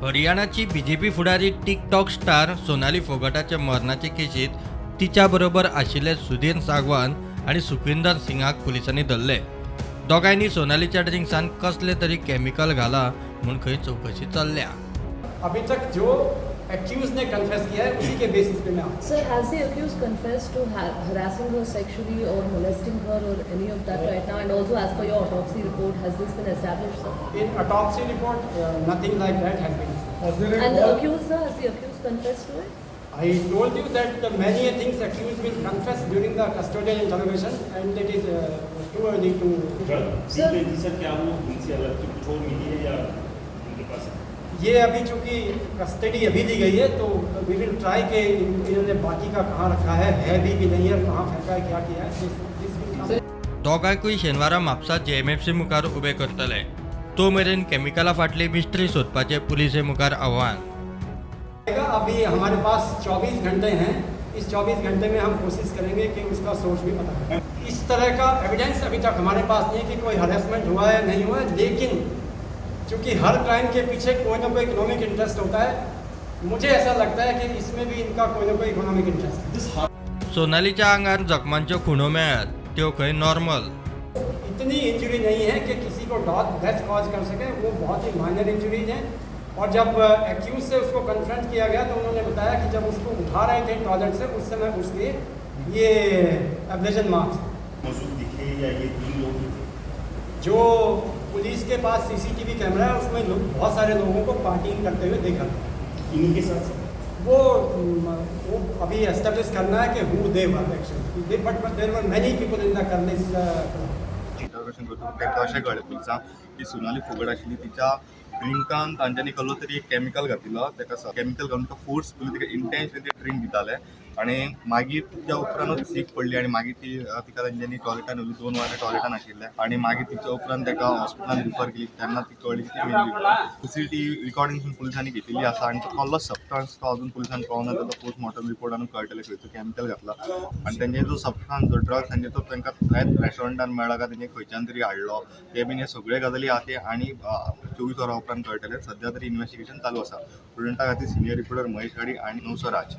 हरियाणाची BJP फुडारी TikTok star Sonali फोगाटाच्या मरणाचे केशीत तिच्या बरोबर आशिल्ले सुधीर सागवान आणि सुखविंदर सिंगाक पुलिसांनी धरले। दोगांनी सोनालीच्या ड्रिंक्सान कसले तरी केमिकल घाला म्हणून खंय चौकशी चल्ल्या। अभी तक जो एक्यूज ने कन्फेस किया है उसी के बेसिस पे मैं Sir, has the accused confessed to harassing her sexually or molesting her or any of that right now? And also, as per your autopsy report, has this been established, sir? in autopsy report nothing like that has been established. And the accused, sir, has the accused confessed to it? I told you that many things accused will confess during the custodial interrogation and it is too early to Sir, क्या वो उनसे अलग की कुछ और मिली है या उनके पास है? ये अभी चूंकि कस्टडी अभी दी गई है तो वी विल ट्राई के इन्होंने बाकी का कहाँ रखा है भी कि नहीं है, कहाँ फेंका है, क्या किया है, this will come. दोगांकूय शेनवारा म्हापसा जेएमएफसी मुखार उबे करतले। तो मेरेन केमिकला फाटली मिस्ट्री सोदपाचे पुलिसे मुखार आव्हान। अभी हमारे पास 24 घंटे हैं, इस 24 घंटे में हम कोशिश करेंगे कि उसका सोर्स भी पता करें। इस तरह का एविडेंस अभी तक हमारे पास नहीं है कि कोई हरेसमेंट हुआ है नहीं हुआ है, लेकिन क्योंकि हर क्राइम के पीछे कोई ना कोई इकोनॉमिक इंटरेस्ट होता है, मुझे ऐसा लगता है कि इसमें भी इनका कोई ना कोई इकोनॉमिक इंटरेस्ट है। सोनालीच्या आंगार जखमांच्यो खुणो मेळ्ळ्यात त्यो खंय नॉर्मल। इतनी इंजरी नहीं है कि किसी को डेथ कॉज कर सके, वो बहुत ही माइनर इंजरीज हैं। और जब एक्यूज से उसको कन्फ्रंट किया गया तो उन्होंने बताया कि जब उसको उठा रहे थे टॉयलेट से उस समय उसके ये एब्लेशन मार्क्स मौजूद दिखे या ये 3 लोग ही थे? जो पुलिस के पास सीसीटीवी कैमरा है उसमें बहुत सारे लोगों को पार्टिंग करते हुए देखा। इन्हीं के साथ वो अभी एस्टेब्लिश करना है कि who they were actually, but there were many people in the कर्निस। इंटरोगेशन करता तेका अशें कळ्ळें पुलिसांक की सोनाली फोगट आशिल्ली तिच्या ड्रिंकान तांच्यांनी कसलो तरी एक केमिकल घातिल्लो, तेका केमिकल घालून तो फोर्सफुली तिका इंटेन्शनली ते ड्रिंक दिताले आनी मागीर त्या उपरांतूच सीक पडली आनी मागीर तिका तांच्यांनी टॉयलेटान व्हेली, 2 वरां टॉयलेटान आशिल्ले आनी मागीर तिच्या उपरांत ताका हॉस्पिटलान रिफर केली। तेन्ना ती कळ्ळी की ती मेल्ली। सीसीटीव्ही रिकॉर्डिंग पुलिसांनी घेतिल्ली आसा आनी तो कसलो सबस्टन्स तो अजून पुलिसांक कळना, तो पोस्टमॉर्टम रिपोर्टान कळटलें खंयचो केमिकल घातला आनी तेंचे जो सबस्टन्स जो ड्रग्स तांचे तो तांकां रेस्टॉरंटान मेळ्ळा काय तेंचे खंयच्यान तरी हाडलो ते बीन हे सगळे गजाली आहा ते आनी 24 वरां उपरांत कळटले। सध्या तरी इन्व्हेस्टिगेशन चालू आसा। स्टुडंटा खातीर सिनियर रिपोर्टर महेश गाडी आनी नवसो राज।